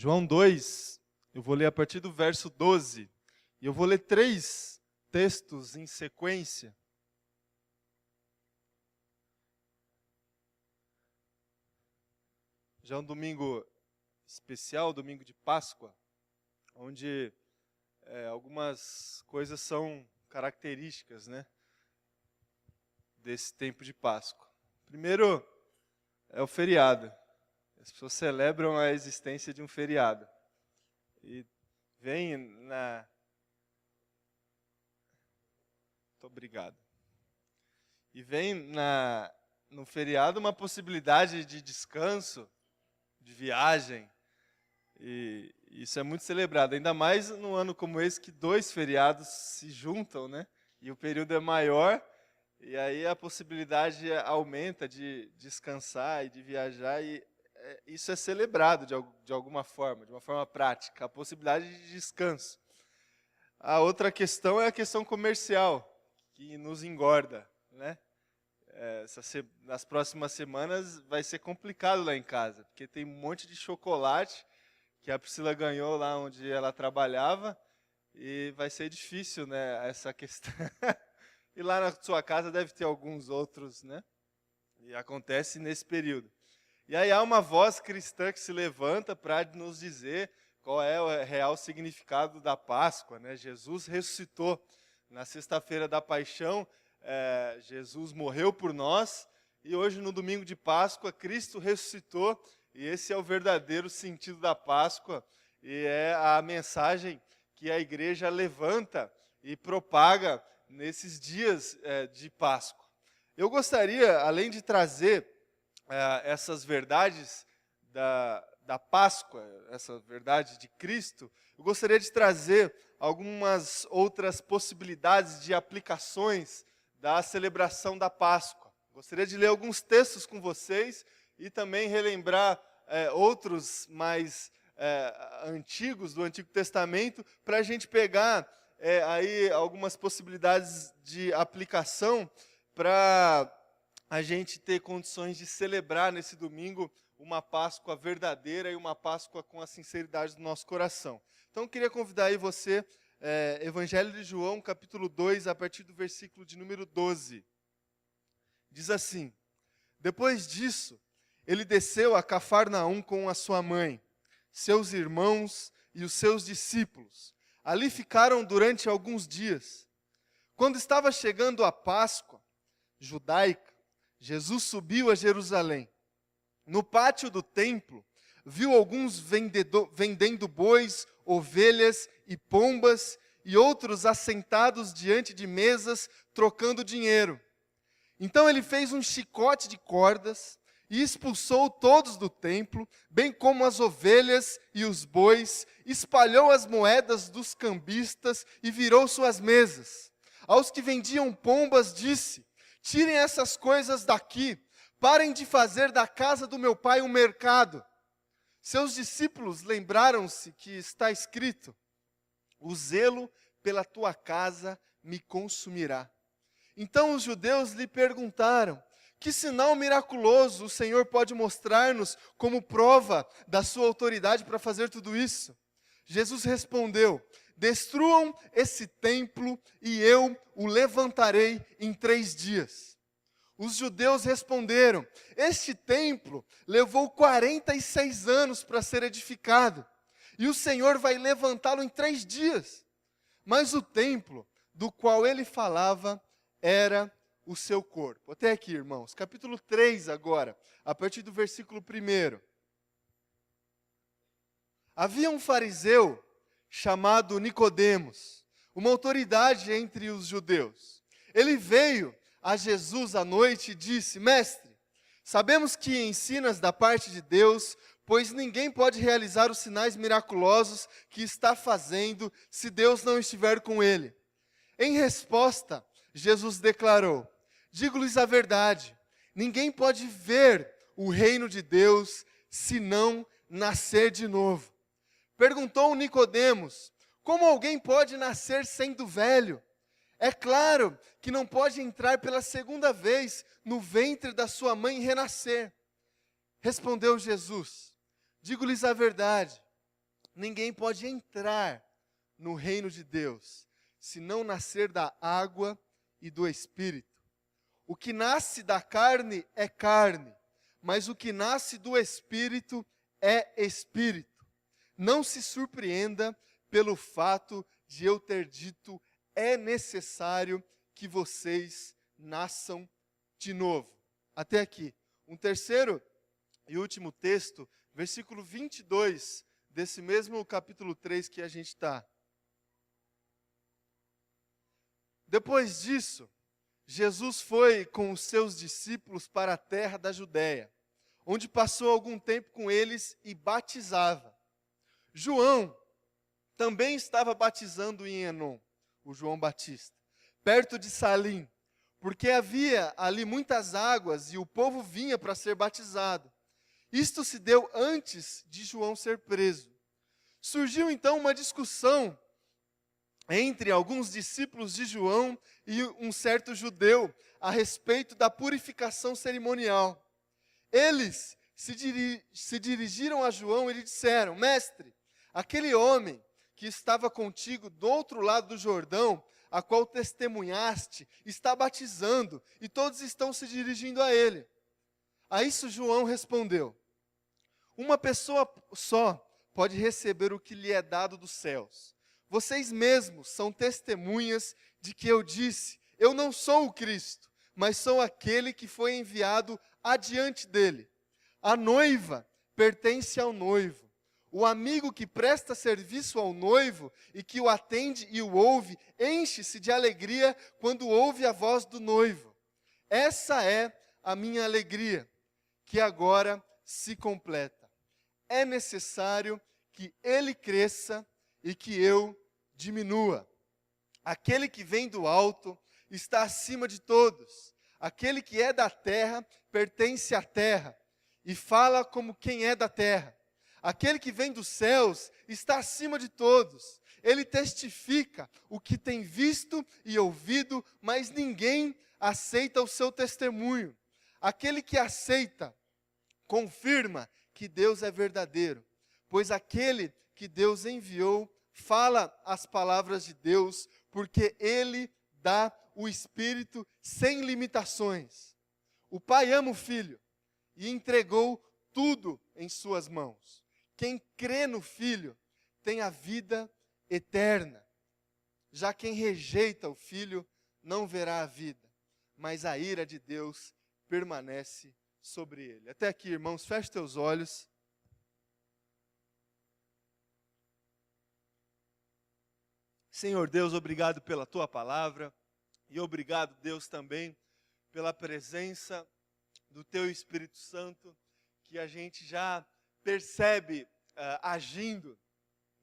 João 2, eu vou ler a partir do verso 12, e eu vou ler 3 textos em sequência. Já é um domingo especial, domingo de Páscoa, onde algumas coisas são características, né, desse tempo de Páscoa. Primeiro é o feriado. As pessoas celebram a existência de um feriado. E vem na... Muito obrigado. E vem no feriado uma possibilidade de descanso, de viagem. E isso é muito celebrado, ainda mais num ano como esse, que 2 feriados se juntam, né? E o período é maior, e aí a possibilidade aumenta de descansar e de viajar, e isso é celebrado de alguma forma, de uma forma prática, a possibilidade de descanso. A outra questão é a questão comercial, que nos engorda, né? Nas próximas semanas vai ser complicado lá em casa, porque tem um monte de chocolate que a Priscila ganhou lá onde ela trabalhava, e vai ser difícil, né, essa questão. E lá na sua casa deve ter alguns outros, né? E acontece nesse período. E aí há uma voz cristã que se levanta para nos dizer qual é o real significado da Páscoa, né? Jesus ressuscitou na sexta-feira da Paixão, Jesus morreu por nós, e hoje no domingo de Páscoa Cristo ressuscitou, e esse é o verdadeiro sentido da Páscoa, e é a mensagem que a igreja levanta e propaga nesses dias de Páscoa. Eu gostaria, além de trazer essas verdades da Páscoa, essa verdade de Cristo, eu gostaria de trazer algumas outras possibilidades de aplicações da celebração da Páscoa. Gostaria de ler alguns textos com vocês e também relembrar outros mais antigos do Antigo Testamento, para a gente pegar aí algumas possibilidades de aplicação para a gente ter condições de celebrar nesse domingo uma Páscoa verdadeira e uma Páscoa com a sinceridade do nosso coração. Então, eu queria convidar aí você, Evangelho de João, capítulo 2, a partir do versículo de número 12. Diz assim: depois disso, ele desceu a Cafarnaum com a sua mãe, seus irmãos e os seus discípulos. Ali ficaram durante alguns dias. Quando estava chegando a Páscoa judaica, Jesus subiu a Jerusalém. No pátio do templo, viu alguns vendendo bois, ovelhas e pombas, e outros assentados diante de mesas, trocando dinheiro. Então ele fez um chicote de cordas e expulsou todos do templo, bem como as ovelhas e os bois, espalhou as moedas dos cambistas e virou suas mesas. Aos que vendiam pombas disse: tirem essas coisas daqui, parem de fazer da casa do meu pai um mercado. Seus discípulos lembraram-se que está escrito: o zelo pela tua casa me consumirá. Então os judeus lhe perguntaram: que sinal miraculoso o Senhor pode mostrar-nos como prova da sua autoridade para fazer tudo isso? Jesus respondeu: destruam esse templo e eu o levantarei em 3 dias. Os judeus responderam: este templo levou 46 anos para ser edificado, e o Senhor vai levantá-lo em 3 dias. Mas o templo do qual ele falava era o seu corpo. Até aqui, irmãos. Capítulo 3 agora, a partir do versículo 1. Havia um fariseu chamado Nicodemos, uma autoridade entre os judeus. Ele veio a Jesus à noite e disse: mestre, sabemos que ensinas da parte de Deus, pois ninguém pode realizar os sinais miraculosos que está fazendo se Deus não estiver com ele. Em resposta, Jesus declarou: digo-lhes a verdade, ninguém pode ver o reino de Deus se não nascer de novo. Perguntou Nicodemos: como alguém pode nascer sendo velho? É claro que não pode entrar pela segunda vez no ventre da sua mãe e renascer. Respondeu Jesus: digo-lhes a verdade, ninguém pode entrar no reino de Deus, se não nascer da água e do Espírito. O que nasce da carne é carne, mas o que nasce do Espírito é Espírito. Não se surpreenda pelo fato de eu ter dito, é necessário que vocês nasçam de novo. Até aqui. Um terceiro e último texto, versículo 22, desse mesmo capítulo 3 que a gente está. Depois disso, Jesus foi com os seus discípulos para a terra da Judéia, onde passou algum tempo com eles e batizava. João também estava batizando em Enom, o João Batista, perto de Salim, porque havia ali muitas águas e o povo vinha para ser batizado. Isto se deu antes de João ser preso. Surgiu então uma discussão entre alguns discípulos de João e um certo judeu a respeito da purificação cerimonial. Eles se dirigiram a João e lhe disseram, mestre, aquele homem que estava contigo do outro lado do Jordão, a qual testemunhaste, está batizando e todos estão se dirigindo a ele. A isso João respondeu, uma pessoa só pode receber o que lhe é dado dos céus. Vocês mesmos são testemunhas de que eu disse, eu não sou o Cristo, mas sou aquele que foi enviado adiante dele. A noiva pertence ao noivo. O amigo que presta serviço ao noivo e que o atende e o ouve, enche-se de alegria quando ouve a voz do noivo. Essa é a minha alegria, que agora se completa. É necessário que ele cresça e que eu diminua. Aquele que vem do alto está acima de todos. Aquele que é da terra pertence à terra e fala como quem é da terra. Aquele que vem dos céus está acima de todos. Ele testifica o que tem visto e ouvido, mas ninguém aceita o seu testemunho. Aquele que aceita, confirma que Deus é verdadeiro, pois aquele que Deus enviou fala as palavras de Deus, porque ele dá o Espírito sem limitações. O Pai ama o Filho e entregou tudo em suas mãos. Quem crê no Filho tem a vida eterna. Já quem rejeita o Filho não verá a vida, mas a ira de Deus permanece sobre ele. Até aqui, irmãos, feche teus olhos. Senhor Deus, obrigado pela tua palavra e obrigado, Deus, também pela presença do teu Espírito Santo, que a gente já percebe agindo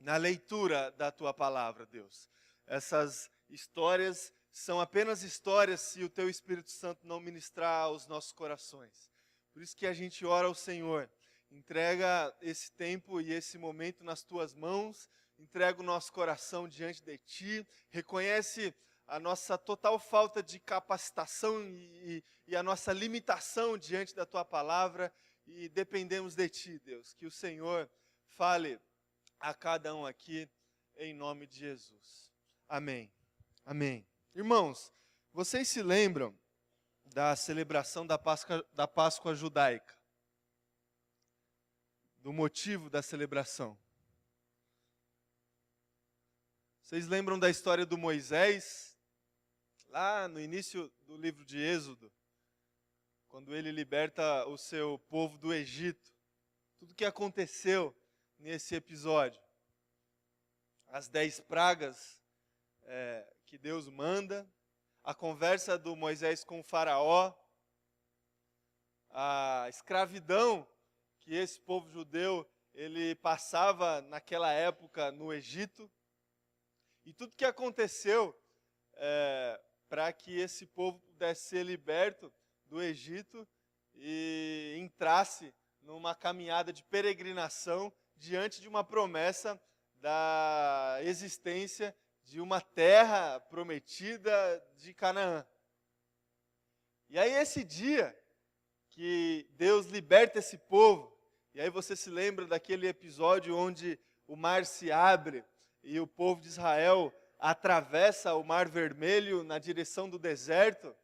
na leitura da tua palavra, Deus. Essas histórias são apenas histórias se o teu Espírito Santo não ministrar aos nossos corações. Por isso que a gente ora ao Senhor, entrega esse tempo e esse momento nas tuas mãos, entrega o nosso coração diante de ti, reconhece a nossa total falta de capacitação e a nossa limitação diante da tua palavra e dependemos de ti, Deus. Que o Senhor fale a cada um aqui em nome de Jesus. Amém. Amém. Irmãos, vocês se lembram da celebração da Páscoa judaica? Do motivo da celebração? Vocês lembram da história do Moisés? Lá no início do livro de Êxodo, quando ele liberta o seu povo do Egito. Tudo que aconteceu nesse episódio. As 10 pragas que Deus manda, a conversa do Moisés com o faraó, a escravidão que esse povo judeu ele passava naquela época no Egito, e tudo que aconteceu para que esse povo pudesse ser liberto do Egito e entrasse numa caminhada de peregrinação diante de uma promessa da existência de uma terra prometida de Canaã. E aí esse dia que Deus liberta esse povo, e aí você se lembra daquele episódio onde o mar se abre e o povo de Israel atravessa o Mar Vermelho na direção do deserto,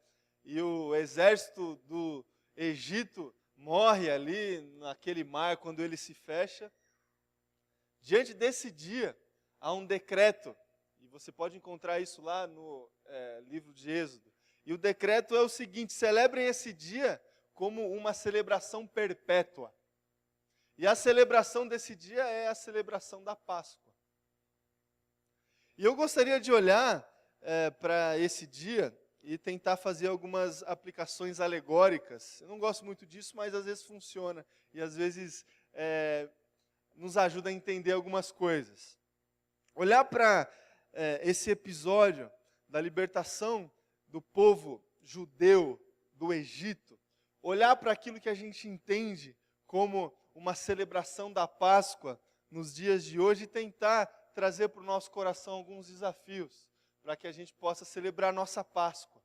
e o exército do Egito morre ali naquele mar quando ele se fecha. Diante desse dia, há um decreto, e você pode encontrar isso lá no livro de Êxodo. E o decreto é o seguinte: celebrem esse dia como uma celebração perpétua. E a celebração desse dia é a celebração da Páscoa. E eu gostaria de olhar para esse dia e tentar fazer algumas aplicações alegóricas. Eu não gosto muito disso, mas às vezes funciona. E às vezes nos ajuda a entender algumas coisas. Olhar para esse episódio da libertação do povo judeu do Egito, olhar para aquilo que a gente entende como uma celebração da Páscoa nos dias de hoje e tentar trazer para o nosso coração alguns desafios, para que a gente possa celebrar nossa Páscoa,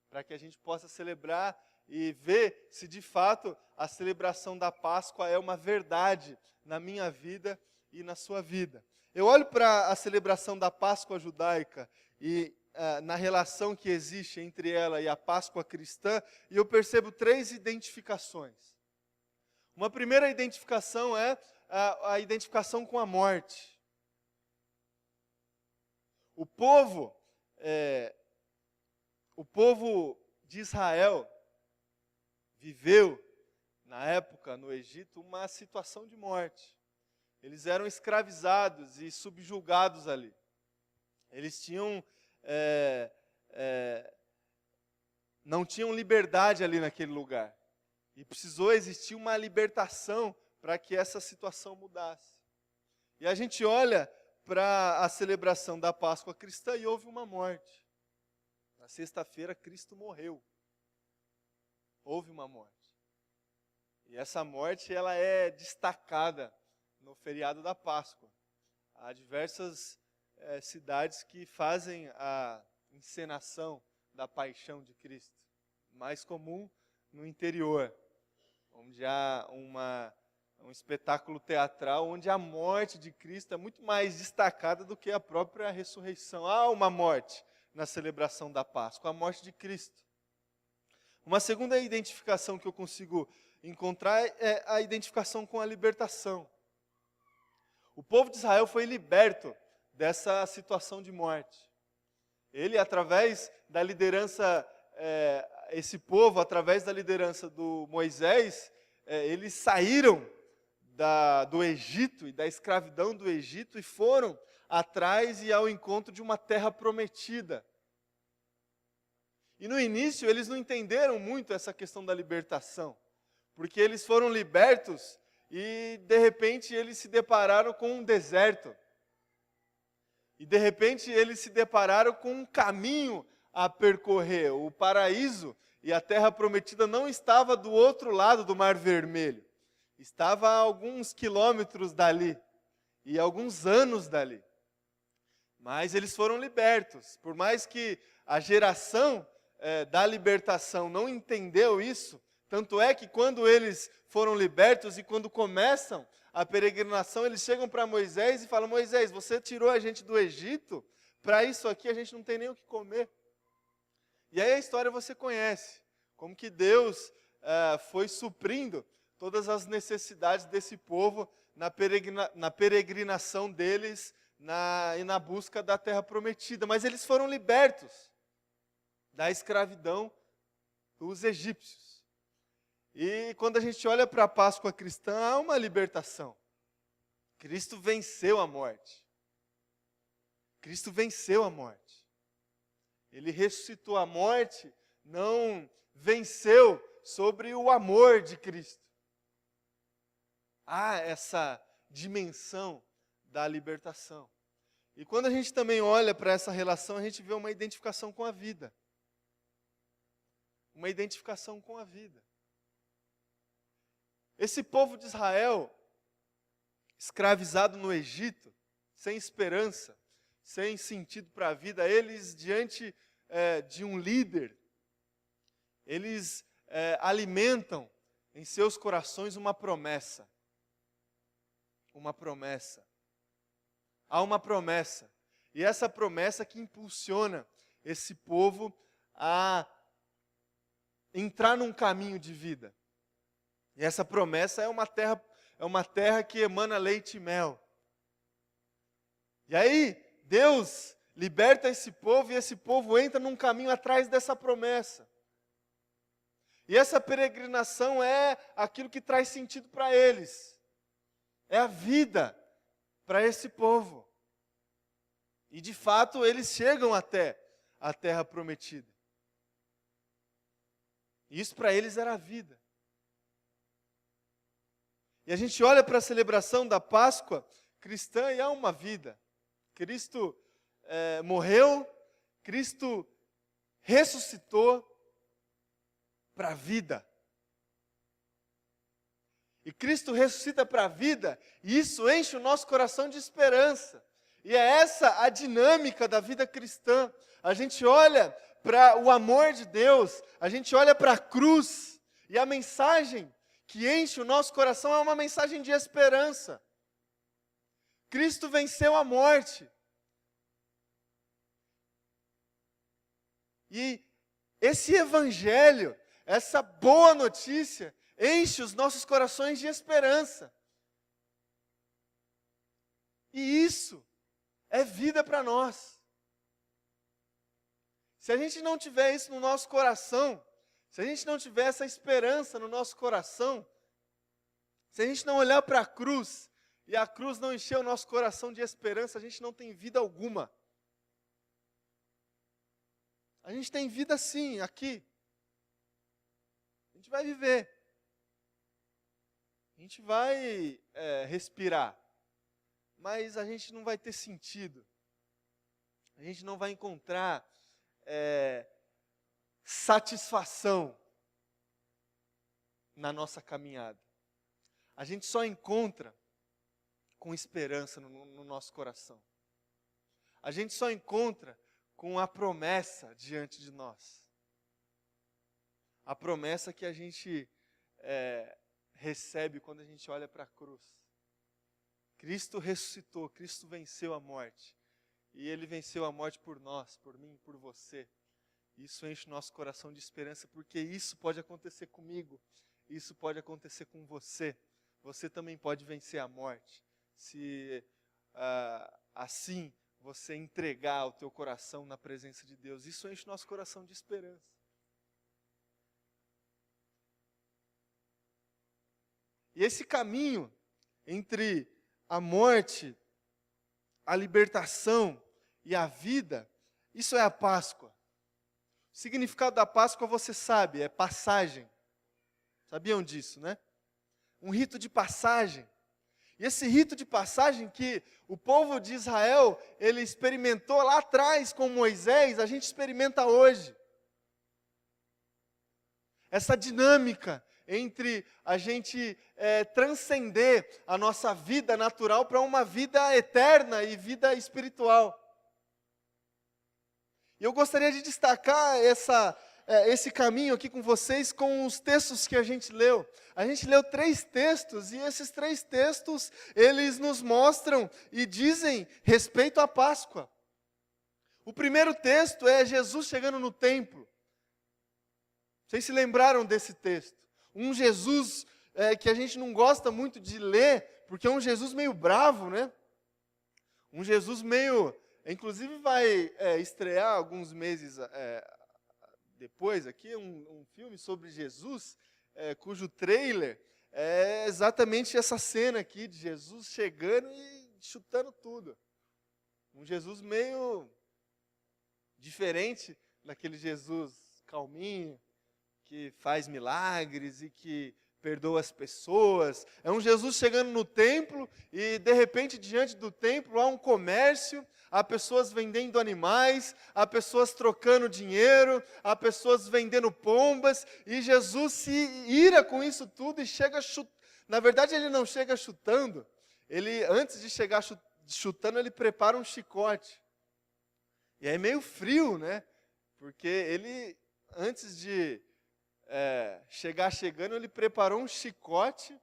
para que a gente possa celebrar e ver se de fato a celebração da Páscoa é uma verdade na minha vida e na sua vida. Eu olho para a celebração da Páscoa judaica e na relação que existe entre ela e a Páscoa cristã, e eu percebo 3 identificações. Uma primeira identificação é a identificação com a morte. O povo de Israel viveu, na época, no Egito, uma situação de morte. Eles eram escravizados e subjugados ali. Eles tinham, não tinham liberdade ali naquele lugar. E precisou existir uma libertação para que essa situação mudasse. E a gente olha para a celebração da Páscoa cristã e houve uma morte. Na sexta-feira, Cristo morreu. Houve uma morte. E essa morte ela é destacada no feriado da Páscoa. Há diversas cidades que fazem a encenação da paixão de Cristo. Mais comum no interior, onde há um espetáculo teatral, onde a morte de Cristo é muito mais destacada do que a própria ressurreição. Há uma morte na celebração da Páscoa, a morte de Cristo. Uma segunda identificação que eu consigo encontrar é a identificação com a libertação. O povo de Israel foi liberto dessa situação de morte. Ele, através da liderança, esse povo, através da liderança do Moisés, eles saíram do Egito e da escravidão do Egito e foram atrás e ao encontro de uma terra prometida. E no início eles não entenderam muito essa questão da libertação, porque eles foram libertos e de repente eles se depararam com um deserto. E de repente eles se depararam com um caminho a percorrer. O paraíso e a terra prometida não estava do outro lado do Mar Vermelho. Estava a alguns quilômetros dali e alguns anos dali. Mas eles foram libertos. Por mais que a geração da libertação não entendeu isso, tanto é que quando eles foram libertos e quando começam a peregrinação, eles chegam para Moisés e falam: Moisés, você tirou a gente do Egito, para isso aqui a gente não tem nem o que comer. E aí a história você conhece, como que Deus foi suprindo todas as necessidades desse povo na peregrinação deles e na busca da terra prometida. Mas eles foram libertos da escravidão dos egípcios. E quando a gente olha para a Páscoa cristã, há uma libertação. Cristo venceu a morte. Cristo venceu a morte. Ele ressuscitou a morte, não venceu sobre o amor de Cristo. Há essa dimensão da libertação. E quando a gente também olha para essa relação, a gente vê uma identificação com a vida. Uma identificação com a vida. Esse povo de Israel, escravizado no Egito, sem esperança, sem sentido para a vida, eles, diante de um líder, eles alimentam em seus corações uma promessa. Uma promessa. há uma promessa. E essa promessa que impulsiona esse povo a entrar num caminho de vida. E essa promessa é uma terra que emana leite e mel. E aí, Deus liberta esse povo e esse povo entra num caminho atrás dessa promessa. E essa peregrinação é aquilo que traz sentido para eles. É a vida para esse povo. E de fato, eles chegam até a terra prometida. Isso para eles era a vida. E a gente olha para a celebração da Páscoa cristã e há uma vida. Cristo morreu, Cristo ressuscitou para a vida. E Cristo ressuscita para a vida, e isso enche o nosso coração de esperança. E é essa a dinâmica da vida cristã. A gente olha para o amor de Deus, a gente olha para a cruz, e a mensagem que enche o nosso coração é uma mensagem de esperança. Cristo venceu a morte. E esse evangelho, essa boa notícia, enche os nossos corações de esperança. E isso é vida para nós. Se a gente não tiver isso no nosso coração, se a gente não tiver essa esperança no nosso coração, se a gente não olhar para a cruz, e a cruz não encher o nosso coração de esperança, a gente não tem vida alguma. A gente tem vida sim, aqui. A gente vai viver. A gente vai respirar. Mas a gente não vai ter sentido. A gente não vai encontrar satisfação na nossa caminhada. A gente só encontra com esperança no nosso coração. A gente só encontra com a promessa diante de nós. A promessa que a gente recebe quando a gente olha para a cruz. Cristo ressuscitou, Cristo venceu a morte. E Ele venceu a morte por nós, por mim, por você. Isso enche o nosso coração de esperança, porque isso pode acontecer comigo, isso pode acontecer com você. Você também pode vencer a morte, se assim você entregar o teu coração na presença de Deus. Isso enche o nosso coração de esperança. E esse caminho entre a morte, a libertação e a vida, isso é a Páscoa. O significado da Páscoa você sabe, é passagem. Sabiam disso, né? Um rito de passagem. E esse rito de passagem que o povo de Israel, ele experimentou lá atrás com Moisés, a gente experimenta hoje. Essa dinâmica entre a gente transcender a nossa vida natural para uma vida eterna e vida espiritual. E eu gostaria de destacar esse caminho aqui com vocês com os textos que a gente leu. A gente leu 3 textos e esses 3 textos, eles nos mostram e dizem respeito à Páscoa. O primeiro texto é Jesus chegando no templo. Vocês se lembraram desse texto? Um Jesus que a gente não gosta muito de ler, porque é um Jesus meio bravo, né? Um Jesus meio... Inclusive vai estrear alguns meses depois aqui um filme sobre Jesus, cujo trailer é exatamente essa cena aqui de Jesus chegando e chutando tudo. Um Jesus meio diferente daquele Jesus calminho, que faz milagres e que perdoa as pessoas. É um Jesus chegando no templo e, de repente, diante do templo há um comércio, há pessoas vendendo animais, há pessoas trocando dinheiro, há pessoas vendendo pombas, e Jesus se ira com isso tudo e chega chutando. Na verdade, ele não chega chutando, ele, antes de chegar chutando, ele prepara um chicote. E é meio frio, né? Porque ele, antes de chegar chegando, ele preparou um chicote,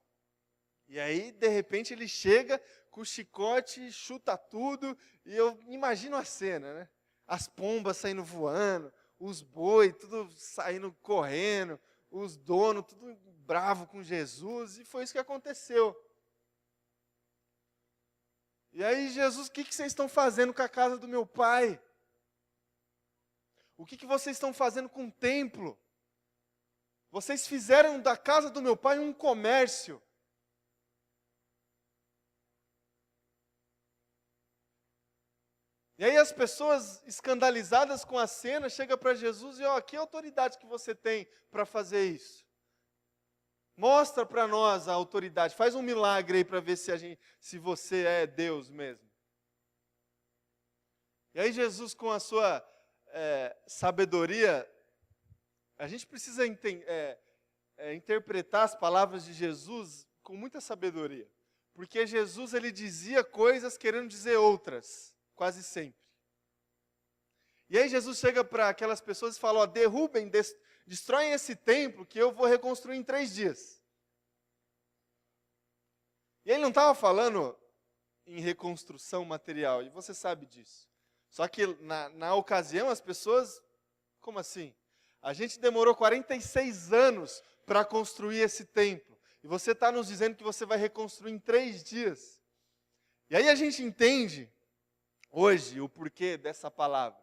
E aí, de repente, ele chega com o chicote, chuta tudo, e eu imagino a cena, né? As pombas saindo voando, os boi tudo saindo correndo, os donos tudo bravo com Jesus, e foi isso que aconteceu. E aí, Jesus, o que vocês estão fazendo com a casa do meu pai? O que vocês estão fazendo com o templo? Vocês fizeram da casa do meu pai um comércio. E aí as pessoas escandalizadas com a cena chegam para Jesus e, que autoridade que você tem para fazer isso? Mostra para nós a autoridade, faz um milagre aí para ver se você é Deus mesmo. E aí Jesus, com a sua sabedoria, a gente precisa interpretar as palavras de Jesus com muita sabedoria. Porque Jesus, ele dizia coisas querendo dizer outras, quase sempre. E aí Jesus chega para aquelas pessoas e fala, derrubem, destroem esse templo que eu vou reconstruir em 3 dias. E ele não estava falando em reconstrução material, e você sabe disso. Só que na ocasião as pessoas, como assim? A gente demorou 46 anos para construir esse templo. E você está nos dizendo que você vai reconstruir em 3 dias. E aí a gente entende, hoje, o porquê dessa palavra.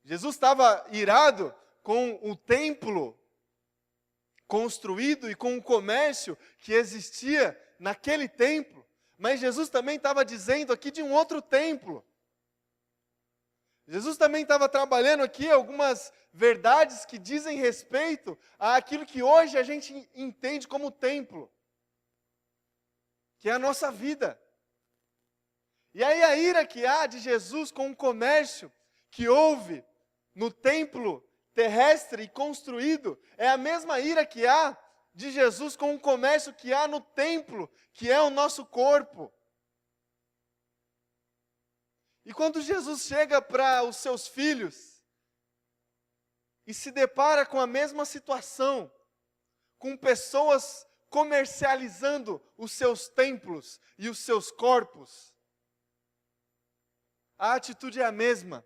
Jesus estava irado com o templo construído e com o comércio que existia naquele templo. Mas Jesus também estava dizendo aqui de um outro templo. Jesus também estava trabalhando aqui algumas verdades que dizem respeito àquilo que hoje a gente entende como templo, que é a nossa vida. E aí a ira que há de Jesus com o comércio que houve no templo terrestre e construído, é a mesma ira que há de Jesus com o comércio que há no templo, que é o nosso corpo. E quando Jesus chega para os seus filhos e se depara com a mesma situação, com pessoas comercializando os seus templos e os seus corpos, a atitude é a mesma.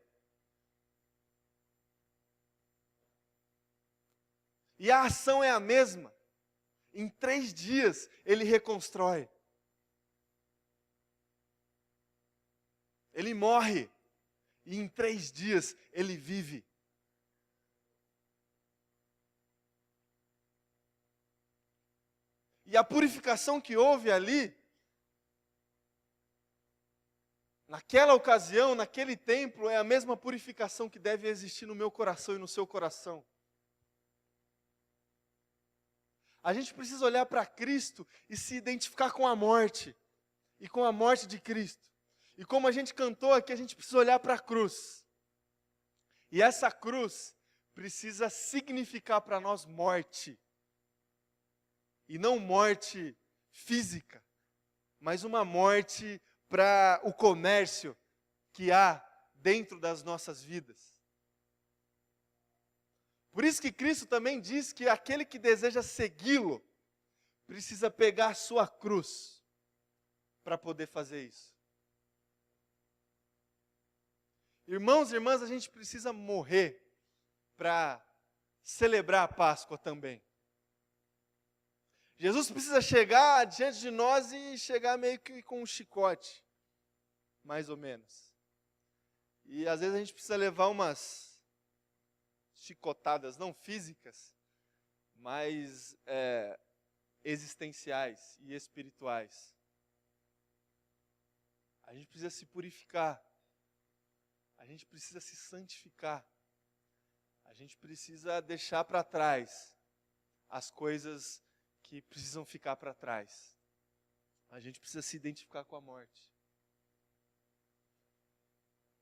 E a ação é a mesma. Em 3 dias ele reconstrói. Ele morre. E em 3 dias ele vive. E a purificação que houve ali, naquela ocasião, naquele templo, é a mesma purificação que deve existir no meu coração e no seu coração. A gente precisa olhar para Cristo e se identificar com a morte. E com a morte de Cristo. E como a gente cantou aqui, a gente precisa olhar para a cruz. E essa cruz precisa significar para nós morte. E não morte física, mas uma morte para o comércio que há dentro das nossas vidas. Por isso que Cristo também diz que aquele que deseja segui-lo precisa pegar a sua cruz para poder fazer isso. Irmãos e irmãs, a gente precisa morrer para celebrar a Páscoa também. Jesus precisa chegar diante de nós e chegar meio que com um chicote, mais ou menos. E às vezes a gente precisa levar umas chicotadas, não físicas, mas existenciais e espirituais. A gente precisa se purificar. A gente precisa se santificar. A gente precisa deixar para trás as coisas que precisam ficar para trás. A gente precisa se identificar com a morte.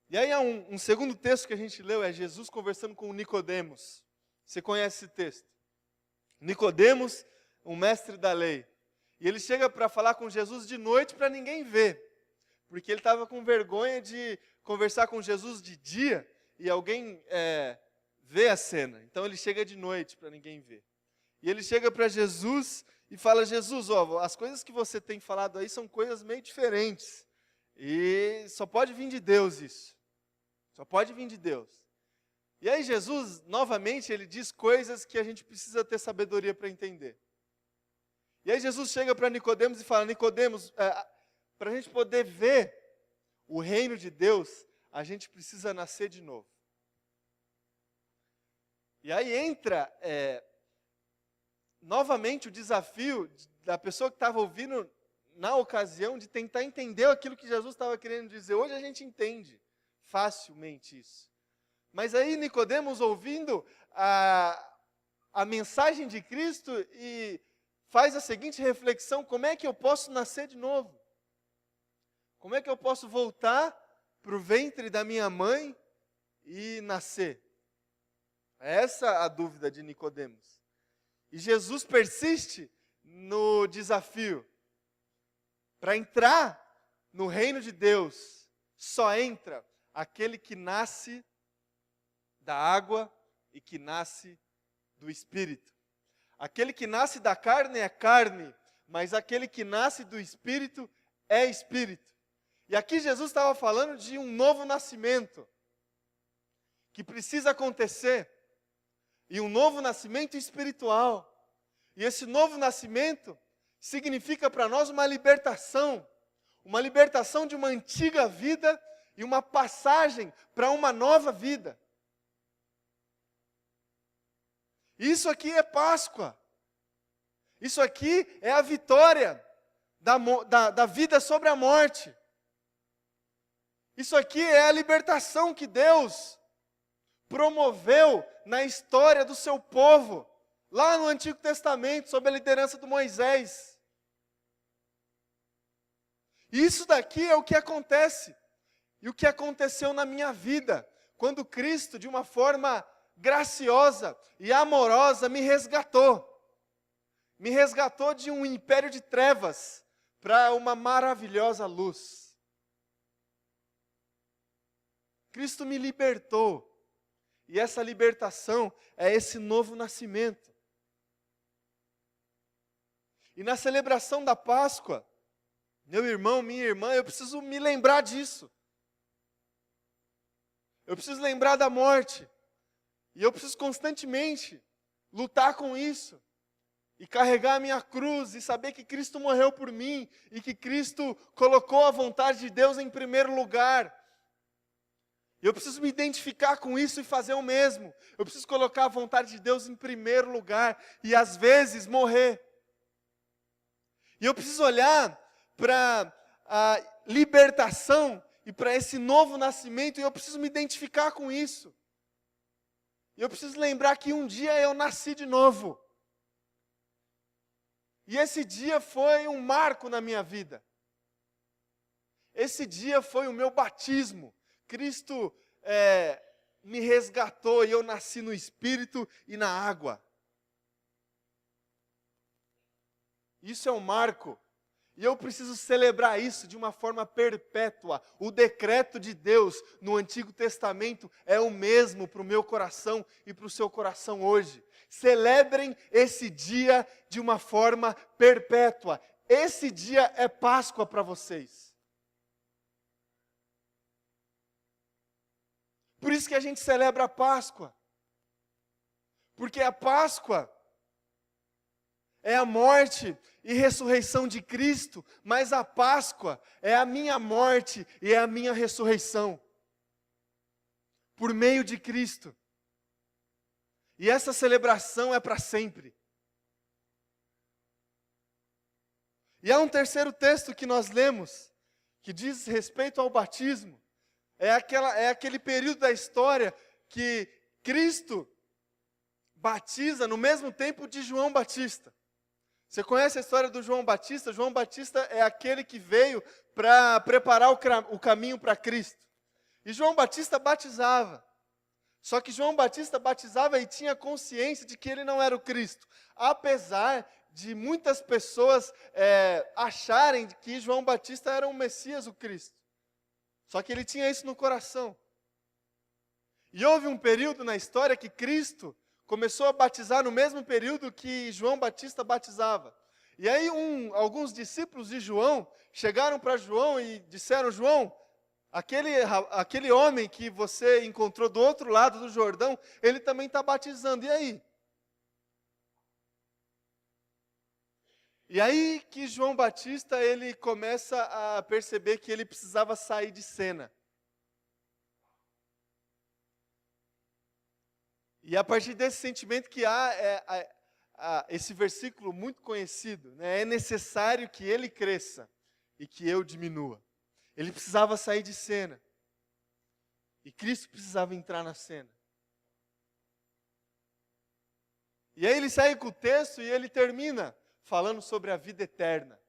E aí há um segundo texto que a gente leu, é Jesus conversando com Nicodemos. Você conhece esse texto? Nicodemos, um mestre da lei. E ele chega para falar com Jesus de noite para ninguém ver. Porque ele estava com vergonha de conversar com Jesus de dia e alguém ver a cena. Então ele chega de noite para ninguém ver. E ele chega para Jesus e fala: Jesus, ó, as coisas que você tem falado aí são coisas meio diferentes. E só pode vir de Deus isso. Só pode vir de Deus. E aí Jesus, novamente, ele diz coisas que a gente precisa ter sabedoria para entender. E aí Jesus chega para Nicodemos e fala: Nicodemos, para a gente poder ver o reino de Deus, a gente precisa nascer de novo. E aí entra novamente o desafio da pessoa que estava ouvindo na ocasião de tentar entender aquilo que Jesus estava querendo dizer. Hoje a gente entende facilmente isso. Mas aí Nicodemos, ouvindo a mensagem de Cristo, e faz a seguinte reflexão: como é que eu posso nascer de novo? Como é que eu posso voltar para o ventre da minha mãe e nascer? Essa é a dúvida de Nicodemos. E Jesus persiste no desafio. Para entrar no reino de Deus, só entra aquele que nasce da água e que nasce do Espírito. Aquele que nasce da carne é carne, mas aquele que nasce do Espírito é Espírito. E aqui Jesus estava falando de um novo nascimento que precisa acontecer, e um novo nascimento espiritual. E esse novo nascimento significa para nós uma libertação de uma antiga vida e uma passagem para uma nova vida. Isso aqui é Páscoa. Isso aqui é a vitória da vida sobre a morte. Isso aqui é a libertação que Deus promoveu na história do seu povo, lá no Antigo Testamento, sob a liderança de Moisés. Isso daqui é o que acontece, e o que aconteceu na minha vida, quando Cristo, de uma forma graciosa e amorosa, me resgatou de um império de trevas para uma maravilhosa luz. Cristo me libertou, e essa libertação é esse novo nascimento. E na celebração da Páscoa, meu irmão, minha irmã, eu preciso me lembrar disso. Eu preciso lembrar da morte. E eu preciso constantemente lutar com isso. E carregar a minha cruz, e saber que Cristo morreu por mim, e que Cristo colocou a vontade de Deus em primeiro lugar. Eu preciso me identificar com isso e fazer o mesmo. Eu preciso colocar a vontade de Deus em primeiro lugar, e às vezes morrer. E eu preciso olhar para a libertação e para esse novo nascimento, e eu preciso me identificar com isso. E eu preciso lembrar que um dia eu nasci de novo. E esse dia foi um marco na minha vida. Esse dia foi o meu batismo. Cristo me resgatou e eu nasci no Espírito e na água. Isso é um marco. E eu preciso celebrar isso de uma forma perpétua. O decreto de Deus no Antigo Testamento é o mesmo para o meu coração e para o seu coração hoje. Celebrem esse dia de uma forma perpétua. Esse dia é Páscoa para vocês. Por isso que a gente celebra a Páscoa. Porque a Páscoa é a morte e ressurreição de Cristo, mas a Páscoa é a minha morte e é a minha ressurreição. Por meio de Cristo. E essa celebração é para sempre. E há um terceiro texto que nós lemos, que diz respeito ao batismo. É aquele período da história que Cristo batiza no mesmo tempo de João Batista. Você conhece a história do João Batista? João Batista é aquele que veio para preparar o caminho para Cristo. E João Batista batizava. Só que João Batista batizava e tinha consciência de que ele não era o Cristo. Apesar de muitas pessoas acharem que João Batista era o Messias, o Cristo. Só que ele tinha isso no coração. E houve um período na história que Cristo começou a batizar no mesmo período que João Batista batizava. E aí alguns discípulos de João chegaram para João e disseram: João, aquele homem que você encontrou do outro lado do Jordão, ele também está batizando, e aí? E aí que João Batista, ele começa a perceber que ele precisava sair de cena. E a partir desse sentimento que há esse versículo muito conhecido, né? É necessário que ele cresça e que eu diminua. Ele precisava sair de cena. E Cristo precisava entrar na cena. E aí ele segue com o texto e ele termina falando sobre a vida eterna.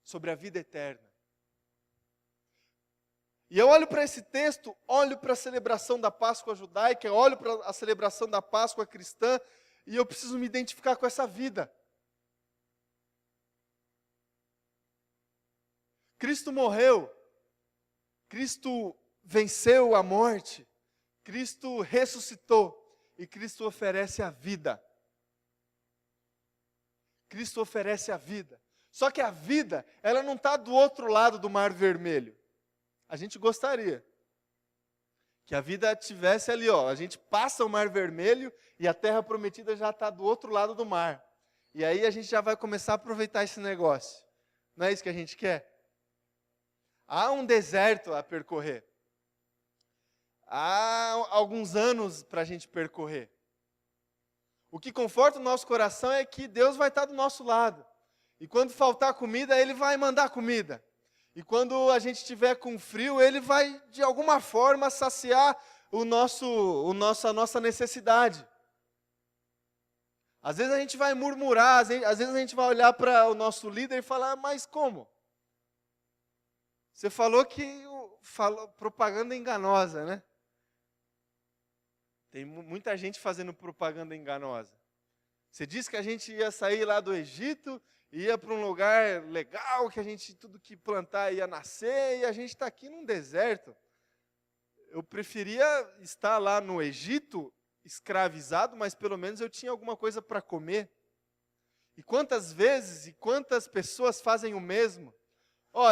Sobre a vida eterna. E eu olho para esse texto, olho para a celebração da Páscoa judaica, olho para a celebração da Páscoa cristã, e eu preciso me identificar com essa vida. Cristo morreu, Cristo venceu a morte, Cristo ressuscitou, e Cristo oferece a vida. Cristo oferece a vida. Só que a vida, ela não está do outro lado do Mar Vermelho. A gente gostaria que a vida estivesse ali, ó. A gente passa o Mar Vermelho e a Terra Prometida já está do outro lado do mar. E aí a gente já vai começar a aproveitar esse negócio. Não é isso que a gente quer? Há um deserto a percorrer. Há alguns anos para a gente percorrer. O que conforta o nosso coração é que Deus vai estar do nosso lado. E quando faltar comida, Ele vai mandar comida. E quando a gente estiver com frio, Ele vai, de alguma forma, saciar a nossa necessidade. Às vezes a gente vai murmurar, às vezes a gente vai olhar para o nosso líder e falar: mas como? Você falou que propaganda enganosa, né? Tem muita gente fazendo propaganda enganosa. Você disse que a gente ia sair lá do Egito, ia para um lugar legal, que tudo que plantar ia nascer, e a gente está aqui num deserto. Eu preferia estar lá no Egito, escravizado, mas pelo menos eu tinha alguma coisa para comer. E quantas vezes e quantas pessoas fazem o mesmo?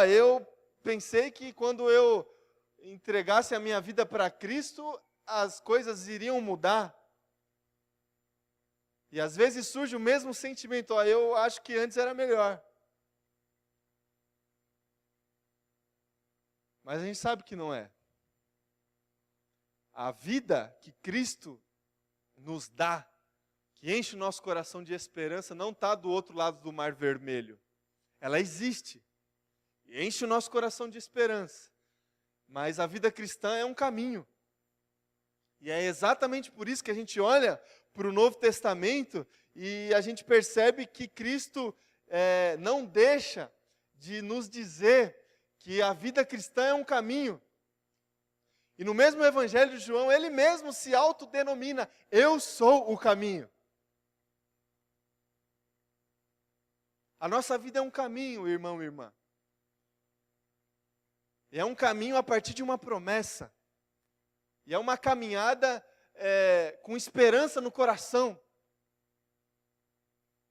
Eu pensei que quando eu entregasse a minha vida para Cristo, as coisas iriam mudar. E às vezes surge o mesmo sentimento: eu acho que antes era melhor. Mas a gente sabe que não é. A vida que Cristo nos dá, que enche o nosso coração de esperança, não está do outro lado do Mar Vermelho. Ela existe. E enche o nosso coração de esperança. Mas a vida cristã é um caminho. E é exatamente por isso que a gente olha para o Novo Testamento e a gente percebe que Cristo não deixa de nos dizer que a vida cristã é um caminho. E no mesmo Evangelho de João, ele mesmo se autodenomina: eu sou o caminho. A nossa vida é um caminho, irmão e irmã. É um caminho a partir de uma promessa. E é uma caminhada com esperança no coração.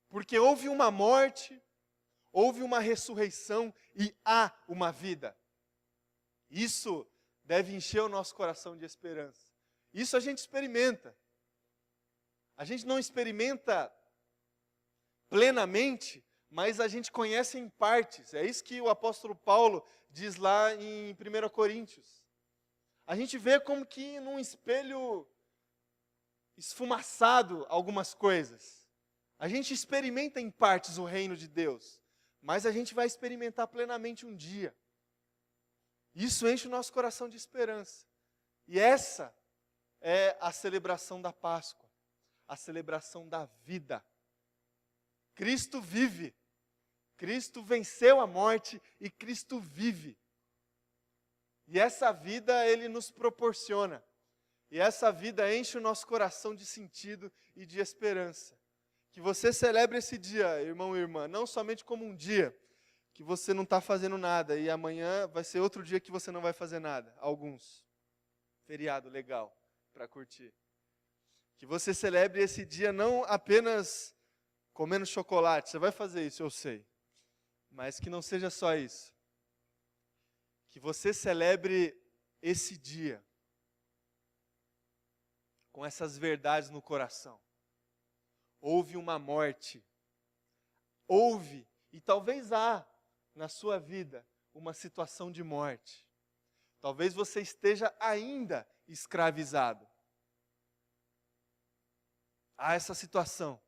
Porque houve uma morte, houve uma ressurreição e há uma vida. Isso deve encher o nosso coração de esperança. Isso a gente experimenta. A gente não experimenta plenamente, mas a gente conhece em partes. É isso que o apóstolo Paulo diz lá em 1 Coríntios. A gente vê como que num espelho esfumaçado algumas coisas. A gente experimenta em partes o reino de Deus, mas a gente vai experimentar plenamente um dia. Isso enche o nosso coração de esperança. E essa é a celebração da Páscoa, a celebração da vida. Cristo vive. Cristo venceu a morte e Cristo vive. E essa vida Ele nos proporciona. E essa vida enche o nosso coração de sentido e de esperança. Que você celebre esse dia, irmão e irmã, não somente como um dia que você não está fazendo nada e amanhã vai ser outro dia que você não vai fazer nada. Alguns. Feriado legal para curtir. Que você celebre esse dia não apenas comendo chocolate. Você vai fazer isso, eu sei. Mas que não seja só isso. Que você celebre esse dia com essas verdades no coração. Houve uma morte. Houve, e talvez há na sua vida uma situação de morte. Talvez você esteja ainda escravizado. Há essa situação.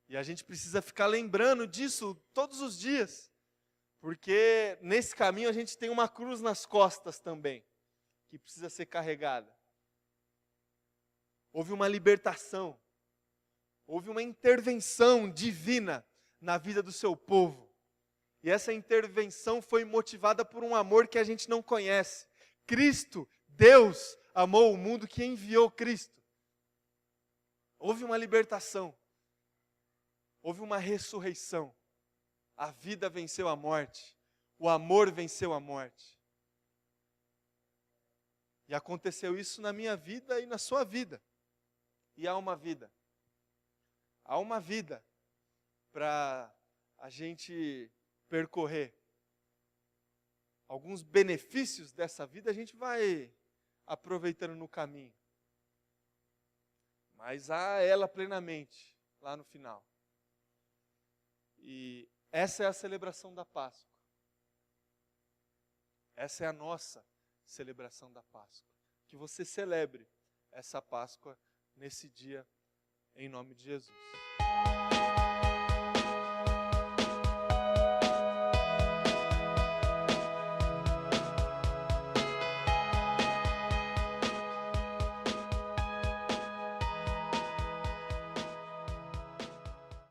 E a gente precisa ficar lembrando disso todos os dias. Porque nesse caminho a gente tem uma cruz nas costas também, que precisa ser carregada. Houve uma libertação. Houve uma intervenção divina na vida do seu povo. E essa intervenção foi motivada por um amor que a gente não conhece. Cristo, Deus, amou o mundo que enviou Cristo. Houve uma libertação. Houve uma ressurreição. A vida venceu a morte. O amor venceu a morte. E aconteceu isso na minha vida e na sua vida. E há uma vida. Há uma vida para a gente percorrer. Alguns benefícios dessa vida a gente vai aproveitando no caminho. Mas há ela plenamente lá no final. E essa é a celebração da Páscoa. Essa é a nossa celebração da Páscoa. Que você celebre essa Páscoa nesse dia, em nome de Jesus.